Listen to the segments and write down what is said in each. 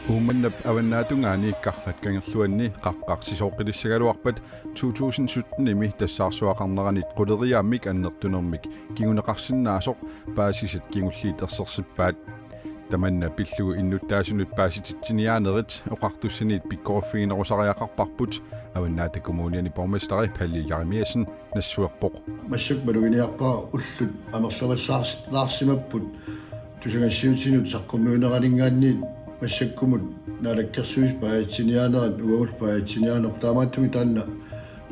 Uumannap avannaatungani ikkarrat kangerluanni qaqqarsisoqqilissagaluarpat 2017-imi tassaarsuaqarneranit quleriaammik annertunermik kiguneqarsinnaasoq paasisat kingulliit ersersippaat tamanna pillugu innuttaasunut paasititsiniaanerit oqartussaniit pikkoruffiginerusariaqarparput avannaata kommuniani bormestari Palli Jaremiasen nassuerpoq массак малугиниарпаа уллут амерлавассаарсимаппут тусагассиутинут саққуммиунеранинггаанниит массаккумут наалаккерсуис паатсиниаанерат уагул паатсиниаанер таамааттуми таанна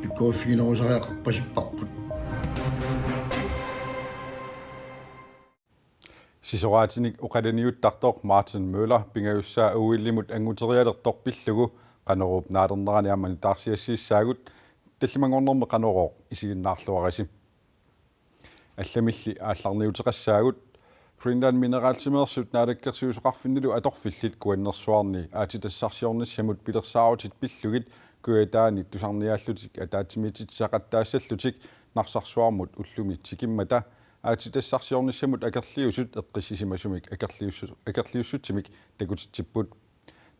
пиккооффигинерусариақарпасиппарпут Sisoraatinik uqalaniuttартоқ Martin Møller pingayussaa uillimut anguterialertor pillugu qaneruup naalernerani ammani taarsiassiissaagut tallimangornerme qanerooq isiginnaarluarisi allamilli aallarniuteqassaagut Greenland mineraalsimeersut naalakkersiusoqarfinnilu atorfillit kuannersuarni aatitassarsiornissamut pilersaarutit pillugit kuataani tusarniaallutik ataatimitit narsarsuarmut ullumi tikimmata aatitassarsiornissamut akerliusut eqqissisimasumik akerliussutsimik takutitsipput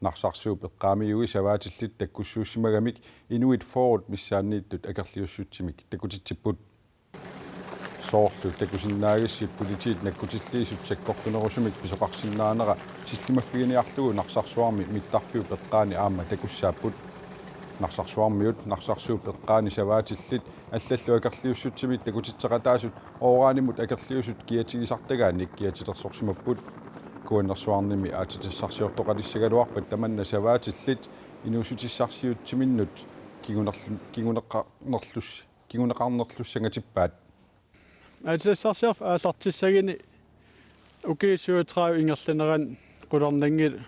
narsarsuup eqqaamiyugi savaatillit takkussuussimagamik inuit forut missaanniittut akerliussutsimik takutitsipput soorlu takusinnaagissiip politiit nakkutilliisut sakkortunerusumik pisoqarsinnaanera sillimaffiginiarlugu narsarsuarmi mittarfiup eqqaani aamma takussaapput narsarsuarmiut narsarsuup eqqaani savaatillit аллаллу акерлиуссутсимит такутитсеқатаасут оораанимут акерлиусут киатигисартагаанник киатилерсорсимаппут куаннерсуарними аатитассарсиортоқалиссагалуарпат таманна саваатиллит инуусутиссарсиутсиминнут кигунеқарнерлуссангатиппаат аатитассарсиарф аасартиссагини укииссуатраа ингерланеран қулернангил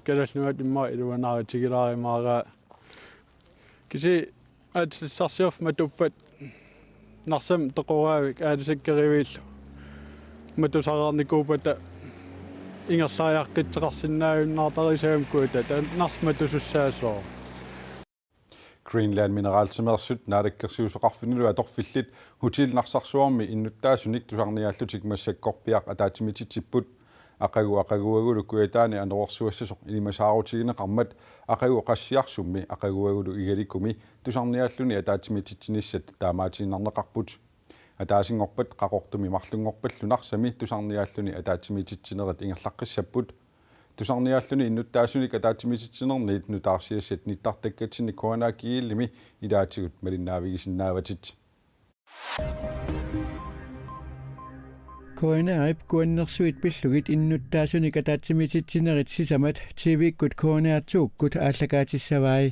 калалнуат имма илуанааритигилааримаараа киси аатитассарсиарф матуппат нарсам тоқораавик аатисаккеривииллу матусараарникуупата ингерлариаққитсеқарсиннааюннаартарисагам куута нарсматусуссаасоо Greenland mineraalsimeersut naalakkersiusoqarfinnilu atorfillit hutiilnarsarsuarmi innuttaasunik tusarniaallutik massakkorpiaq ataatimititipput aqaguagulu kuataani anerorsuassasoq ilimasaarutigineqarmat aqagu qassiarsummi aqaguagulu igalikumi tusarniaalluni ataatimititsinissat taamaatiinarneqarput ataasingorpat qaqortumi marlungorpallunarsami tusarniaalluni ataatimititsineret ingerlaqqissapput tusarniaalluni innuttaasunik ataatimititsinerniit nutaarsiassat nittartakkatsinni kuanaakiillimi ilaatigut malinnaavigisinnaavatit Koinaip kuannersuit pillugit innuttaasunik ataatimitsitsinerit sisamat tivikkut koinaatuukkut ааллакаатиссаваи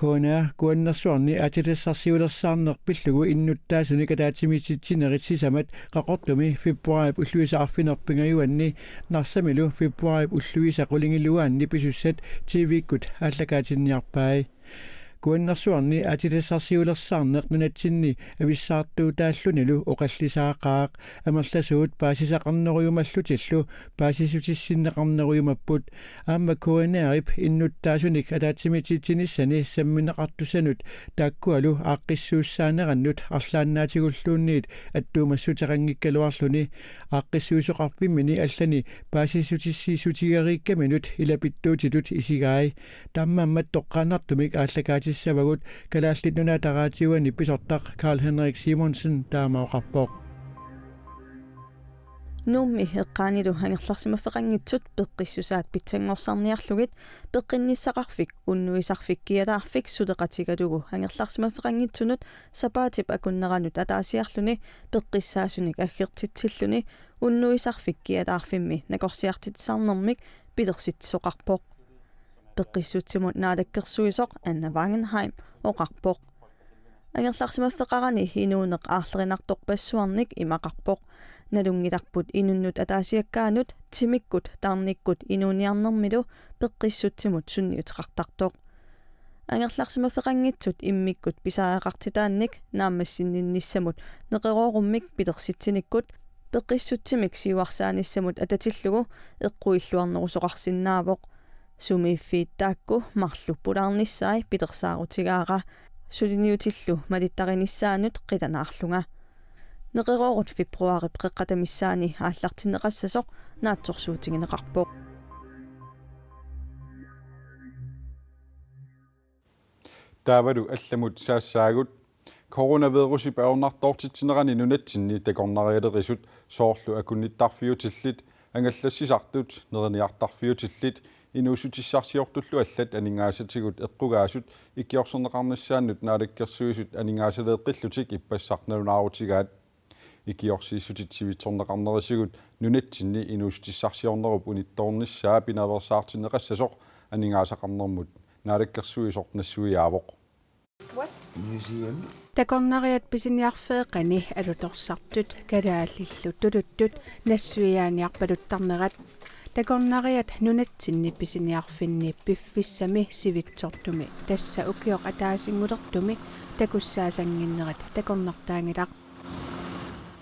koinaa kuannersuarni atitassarsiulersaarneq pillugu innuttaasunik ataatimitsitsinerit sisamat qaqortumi februarip ulluisaqarfinerpingajuanni narsamilu februarip ulluisaqulingilluaanni pisussat tivikkut ааллакаатинниарпаи kuannersuarni atitassarsiulersaarneq nunatsinni avissaartuu taallunilu oqallisaaqaaq amerlasuut paasisaqarneruyumallutillu paasisutissиннеқарнеруйумаппут аама kuanaarip innuttaasunik ataatimitsitinissani sammineqartusanut taakkualu aaqqissuussaanерannut арлааннаатигуллуунниит аттуумассутеқангиккалуарлуни ааqqissuusoqarpimmини аллани paasisutissiisutigerikkaminut ilapittuutitut isigaai tammaammat toqqaanartumik ааллакаати савагут калааллитнуна тараатиуани писортақ Карл Henrik Simonsen таамаоқарпоқ нуумми хеққаанилу хангерларсимаффеқангитсут пеққиссусаат питсангорсарниарлугит пеққинниссақарфик уннуисарфик киалаарфик сулеқатигалугу хангерларсимаффеқангитсунут сапаатип акуннеранут атаасиарлуни пеққиссаасуник аггертитсиллуни уннуисарфик киалаарфимми накорсиартитсарнермик пилерситсоқарпоқ пеққиссутсимут наалаккерсуисоқ Анна Вангенхайм оқарпоқ ангерларсимаффеқарани инуунеқ аарлеринарторпассуарник имақарпоқ налунгиларпут инуннут атаасиаккаанут тимиккут таарниккут инууниарнермилу пеққиссутсимут сунниутеқартартоқ ангерларсимаффеқангитсут иммиккут писааеқартитаанник наамассиннинниссамут неқерооруммик пилерситсиниккут пеққиссутсимик сиуарсааниссамут ататиллугу эққуиллуарнерусоқарсинаавоқ сумииффииттаакку марлу пулаарниссаи пилерсаарутигаара сулиниутиллу малиттаринissaanут қиланаарлунга neqerorut februari peqqatamissaani aallartinneqassasoq naatsorsuutigineqarpoq taavalu allamut saassaagut coronavirusi paornartoortittinerani nunatsinni takornarialerisut soorlu akunnittarfiutillit angallassisartut nerniartarfiutillit inuusutissarsiortullu allat aningaasatigut eqqugaasut ikiorserneqarnissaannut naalakkersuisut aningaasaleeqqillutik ippassarnalunaaruutigaat ikiorsiissutitsivitsorneqarnerisigut nunatsinni inuusutissarsiornerup unittoornissaa pinaversaartinneqassasoq aningaasaqarnermut naalakkersuisort nassuiaavoq takornariat pisiniarfeeqani alutorsartut kalaallillu tuluttut nassuiaaniarpaluttarnerat takornariat nunatsinni pisiniarfinni piffissami sivitsortumi tassa ukioq ataasingulertumi takussaasanginnerat takornartaangilaq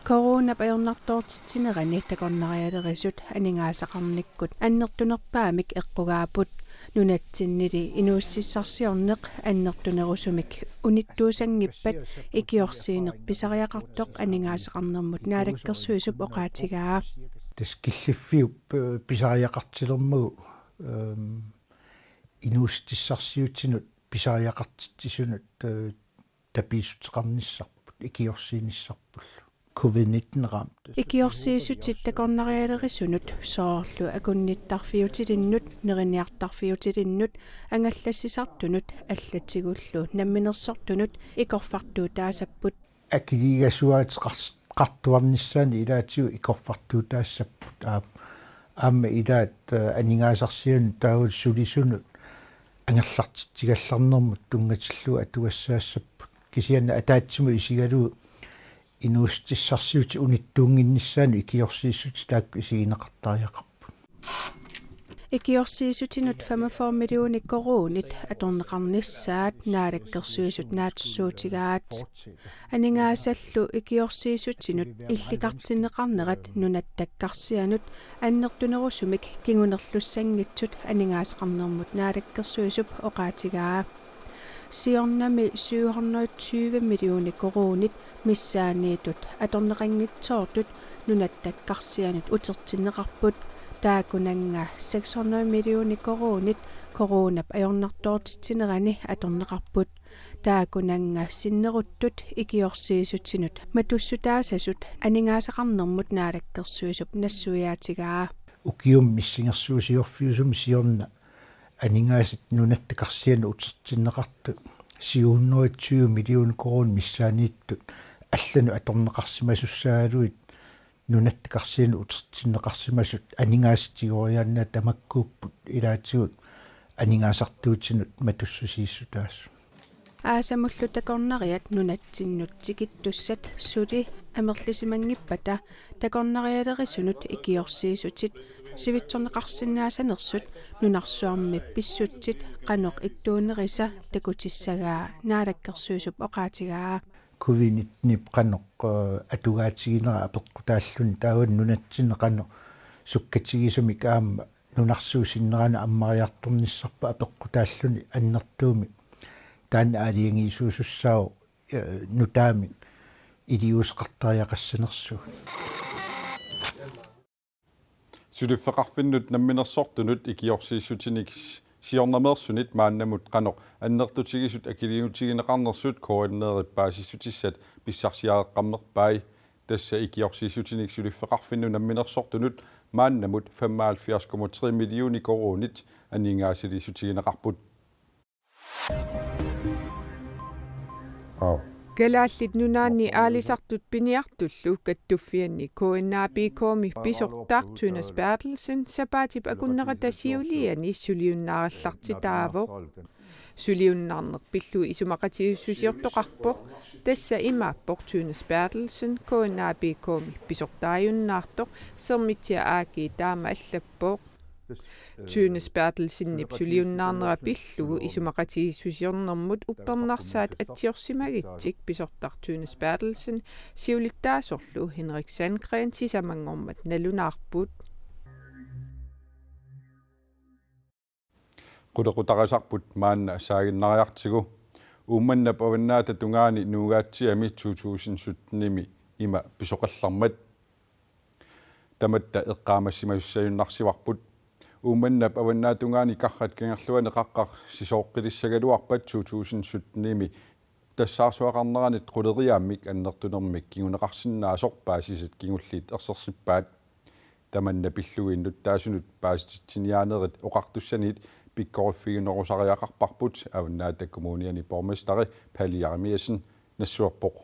corona payornartoortitsinerani takornarialerisut aningaasaqarnikkut annertunerpaamik eqqugaaput nunatsinnili inuussissarsiorneq annertunerusumik unittuusangippat ikiorsiinerpisariaqartoq aningaasaqarnermut naalakkersuisup oqaatigaa taskilliffiup pisariaqartilermagu inuustissarsiutsinut pisariaqartisunut tapiissutteqarnissarput ikiorsiinissarpullu COVID-19 ramt. Ikiorsiisutit takornarialerisunut soorlu akunnittarfiutilinnut neriniartarfiutilinnut angallassisartunut allatsigullu namminersortunut ikorfartuutaasapput akigigasuateqartuarnissaani ilaatigu ikorfartuutaassaput aamma ilaat aningaasarsiun taavul sulisunut angallartigallarnermut tungatillu atugassaassaput kisianna ataatsimu isigalu inuustissarsiuti unittuunginnissaanu ikiorsiissuti taakku isigineqartariaqarpu ikiorsiisutinut 45 millioni koruunit atorneqarnissaat naalakkersuisut naatsuutigaat aningaasallu ikiorsiisutinut illikartinneqarnerat nunattakkarsianut annertunerusumik kingunerlussangitsut aningaasaqarnermut naalakkersuisup oqaatigaa siornami 720 millioni koruunit missaaniitut atorneqangitsoortut nunattakkarsianut utertinneqarput taakunanga 600 millioni koruunit koruunap ajornartoortitsinerani atorneqarput taakunanga sinneruttut ikiorsiisutsinut matussutaasasut aningaasaqarnermut naalakkersuisup nassuiaatigaa ukium missingersuusiorfiusum siorna aningaasat nunattakkarsianu utertinneqartu 720 million koruun missaaniittut allanu atorneqarsimasussaagaluit nunattakkarsianu utertinneqarsimasut aningaastigoriaanna tamakkuupput ilaatigut aningaasartuutsinut matussusiissutaas aasamullu takornariat nunatsinnut tikittussat suli amerlisimangippata takornarialerisunut ikiorsiisutit sivitsorneqarsinnaasanersut nunarsuarmi pissutsit qanoq ittuunerisa takutissagaa naalakkersuisup oqaatigaa COVID-19 qanoq atugaatsiginera apeqqutaallun taawan nunatsinneqano sukkatigisumik aamma nunarsuusinnerana ammariartornissarpa apeqqutaalluni annertuumi taanna aaliangiisuusussaau nutaami iliusqartariaqassanersu suluffeqarfinnut namminersortunut ikiorsiissutinik siornamersunit maannamut qanoq annertutigisut akiliinutigineqarnersut koordinerippaassissutissat pissarsiareqqammerpai tassa ikiorsiissutinik suluffeqarfinnu namminersortunut maannamut 75,3 millioni koruunit aningaasilisutigineqarput Galaallit nunaanni aalisartut piniartullu kattuffianni KNAB-koomi pisortaartunas Bertelsen sapaatip akunneratasiuliani suliunnaarallartitaavoq suliunnaarneq pillu isumaqatiussusiortoqarpoq tassa imaappoq Tunas Bertelsen KNAB-koomi pisortaajunnaartoq sermitia aaki taama allappoq Tunas Bertelsinnip suliunnaarnera pillugu isumaqatiissusiornermut uppernarsaat atsiorsimagittik pisortar Tunas Bertelsen siulittaasorlu Henrik Sandgren sisamangormat nalunaarput qudequtaqasarput maanna saaginnariartigu ummannap avannaata tungaani nuugaatsiami 2017nimi ima pisoqallarmat tamatta eqqaamassimassayunnarsivarput uumannap avannaatungani karrat kangerluani qaqqar sisooqqilissagaluarpat 2017 тассаарсуақарнеранит quleriaamik аннертунермик кигунеқарсиннаасор паасисат кигуллит ерсерсиппаат таманна пиллугиннут таасунут пааситсиниаанерит оқартуссанит пиккориффигинерусариақарпарпут аваннаата коммуниани борместари палиарамиасен нассуерпоқ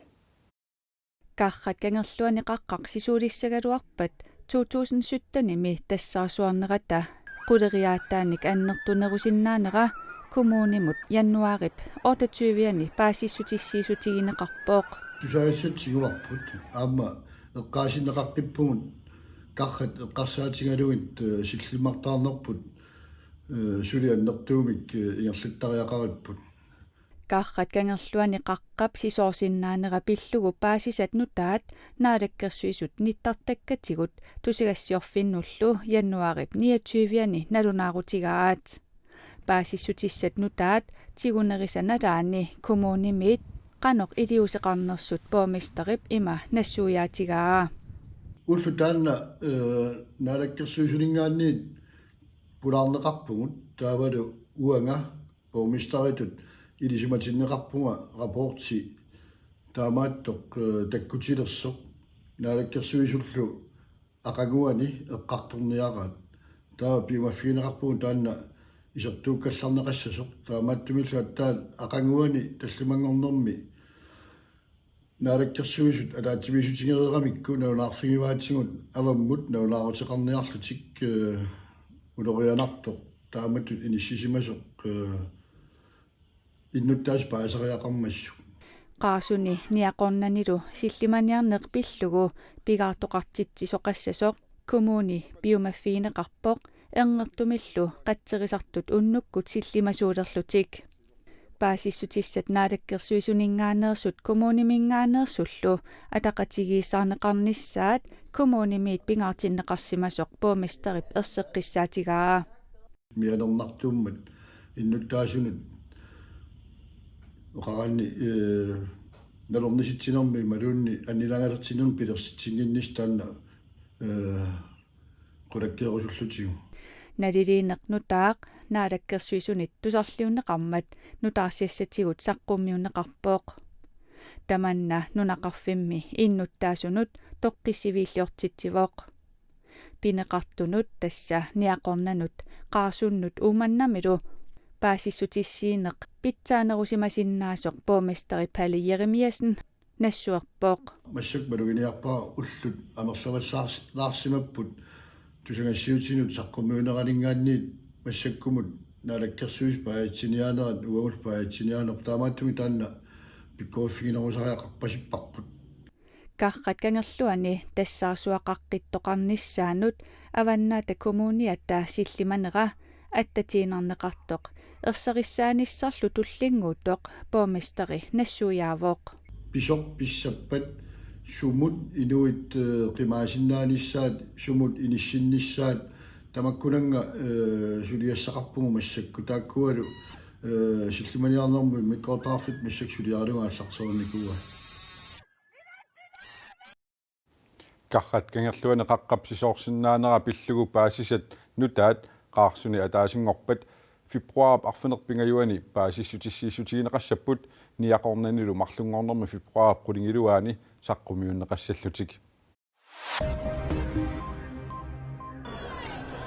каррат кангерлуани қаққақ сисуулиссагалуарпат 2017 тассаарсуарнерата quleriaattaanik аннертунерусиннаанера kommunimut januarip 28-ni paasissutissiisutigineqarpooq тусаасатсигуарпут аама эққаасинеқаққиппугут каррат эққарсаатингалугит силлимартаарнерпут сулианнертуумик ингерлаттариақариппут каррат кангерлуани қаққап сисоорсиннаанера пиллугу паасисат нутаат наалаккерсуисут ниттартаккатигут тусигассиорфиннуллу januarip 29-ни налунаарутигаат паасиссутиссат нутаат тигунерисаналаани коммунимит qanoq iliuseqarnersut borgmesterip ima nassuuyaatigaa уллу таанна наалаккерсуисулингаанниит пулаарнеқарпугут таавалу уанга боргместеритут илисиматиннеқарпунга рапорти таамааттоқ таккутилерсоқ наалаккерсуисуллу ақагуани эққарторниараат таа пимаффигинеқарпугут таанна исертууккалларнеқассасоқ таамааттумиллуаттаат ақангуани таллумангорнэрми наалаккерсуисут алаатсимисутингерерамикку наунаарфигиваатсигут аваммут наунаарутеқарниарлутик улорианартоқ тааматтут иниссисимасоқ иннуттаас паасариақармассу qaasuni niaqornanilu sillimaniarneq pillugu pigaartoqartitsisоqassasоq kommuni biumaffiineqarpoq ernertumillu qatserisartut unnukkut sillimasuulerlutik paasissutissat naalakkersuisuninngaanersut kommuniminnngaanersullu ataqatigiissaarneqarnissaat kommunimiit pingaartinneqarsimasoq borgmesterip erseqqissaatigaa mianermartuummat innuttaasunut oqaranni nalornisitsinarmi maluunni annilangalertinun pilersitsinginnis taanna qulakkeerusullutigu naliliineq nutaaq naalakkersuisunit tusarliunneqarmat nutaarsiassatigut saqqummiunneqarpooq tamanna nunaqarfimmi innuttaasunut toqqisiviilliortitsivoq pineqartunut tassa niaqornanut qaasunnut uumannamilu paasissutissiineq pitsaanerusimasinnaasoq borgmesteri Palle Jeremiasen nassuerpooq массак малугиниарпаа уллут амерлаваллаарсимаппут тусангассиутинут саққуммиунеранинггаанниит массаккумут наалаккерсуис паатсиниаанерат уагул паатсиниаанер таамааттуми таанна пиккооффигинерусариақарпасиппарпут каррат кангерлуани тассаарсуақаққиттоқарниссаанут аваннаата коммуниатта силлиманера аттатиинарнеқартоқ ерсериссааниссарлу туллингуутоқ боргместери нассуяавоқ писор писсаппат сумут инуит қимаасиннааниссаат сумут иниссинниссаат тамаккунанга сулиассақарпугу массакку тааккуалу силлиманиарнэрму микротрафик массак сулиаалуга аллартерникуа каррат кангерлуани qaqqap сисоорсиннаанера пиллугу паасисат нутаат qaarsuni ataasiнгорпат фебруар арфинерпингаюани паасиссутиссиисутигинеқассаппут ниақорнанилу марлунгорнэрми фебруар qulingilуаани саққумиуннеқассаллутик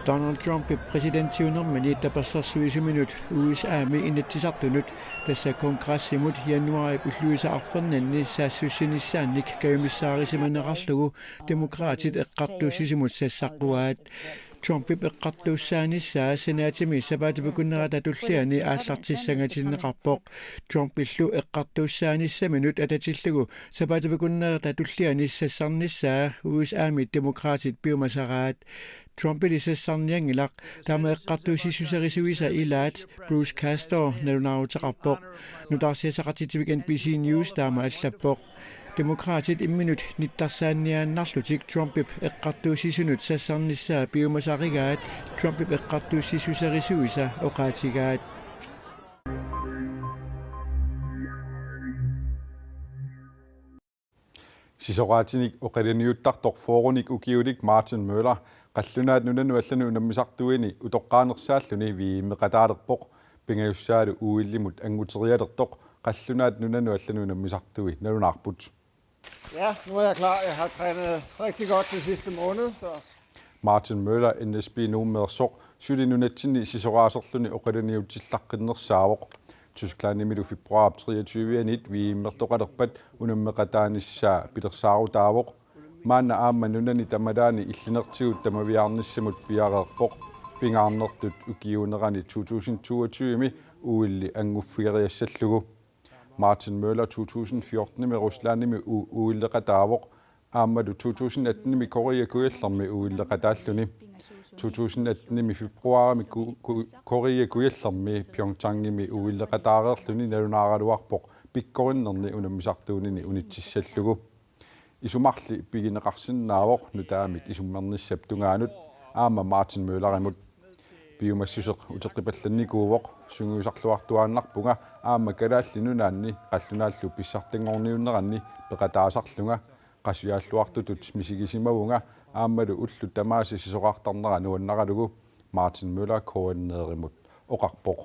Donald Trump præsidentiunermani tapassersuisuminut USAmi inatsisartunut tassa kongressimut januari ulluisa arfernanni saassussinissaannik kayumissaarisimaneqarlugu demokraatit eqqartuussisimut sassaqquaat Trumpip eqqartuussaanissаа senaatimi sapaatipukunnerata tulliani aallartissangatineqarpoq Trumpillu eqqartuussaanисsamинут ататиллугу sapaatipukunnerata tulliani sassarnissaa USAmi demokraatit piumasaraat Trumpilissarniangilaq tama eqqartuussissuserisuisa ilaat Bruce Castor nalunaaruteqarpoq nutaarsiasaqatitivik NBC News taama allappoq demokraatit imminut nittarsaanniaannarlutik Trumpip eqqartuussisunut sassarnissaa piumasarigaat Trumpip eqqartuussissuserisuisa oqaatigaat Sisoraatinik oqaliniuttartor forunik ukiulik Martin Møller qallunaat nunanu allanu unammisartuini utoqqaanersaalluni viimmeqataalerpoq pingajussaalu uillimut anguterialertoq qallunaat nunanu allanu unammisartui nalunaarput. Ja, nu er jeg klar. Jeg har trænet rigtig godt de sidste måned, så Martin Møller NSB nummersoq sulinunatsinni sisoraaserluni oqaliniutillaqqinnersaavoq Tysklandimilu februar 23 viimmertoqalerpat unammeqataanissaa pilersaarudaavoq maanna aamma nunani tamadaani illinertigut tamaviarnissamut piareerpoq pingaarnertut ukiunerani 2022 uilli anguffieriassallugu Martin Møller 2014 med Ruslandimi uilleqataavoq aammalu 2018 Korea kuillermi uilleqataalluni 2018 februarimi Korea kuillermi Pyeongchangimi uilleqataareerluni nalunaaraluarpoq pikkorinnerni unammisartuunini unittissallugu isumarli pigineqarsinnaavoq nutaamik isummernissap tungaanut aamma Martin Møllerimut biumassuseq uteqipallannikuuvoq sunguusarluartuaannarpunga aamma kalaallinunaanni qallunaallu pissartangorniunneranni peqataasarlunga qasuyaalluartutut misigisimavunga aammalu ullu tamaasi sisoqartarnera nuannaralugu Martin Møller koanneerimut oqarpoq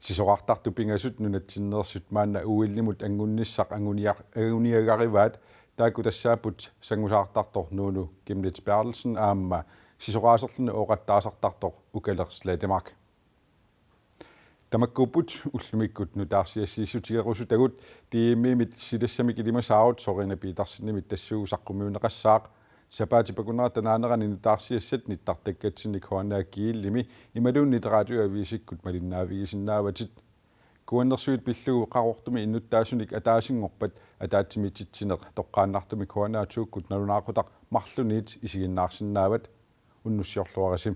sisoqartartu pingasut nunatsinneersut maanna uillimut angunnissaq anguniagarivaat taaku tassaaput sangusaartartor nuunu Gimlitz Bertelsen aamma sisoqaaserlune oqattaasartartor ukalerslatemark tamakkuput ullumikkut nutaarsiassiissutigerusutagut tiimmiimit silassamik ilimasaarut sorina piitarsinnimit tassuusaqqumuuneqassaaq sapaatipakunera tanaanerani nutaarsiassat nittartakkatsinik hoannaakkiillimi imaluunnit radioavisikkut malinnaavigisinnaavatit kuannersuit pillugu qarortumi innuttaasunik ataasingorpat ataatsimitsitsineq toqqaannartumik hoannaatuukkut nalunaaqutaq marluniit isiginnaarsinnaavat unnussiorluarasim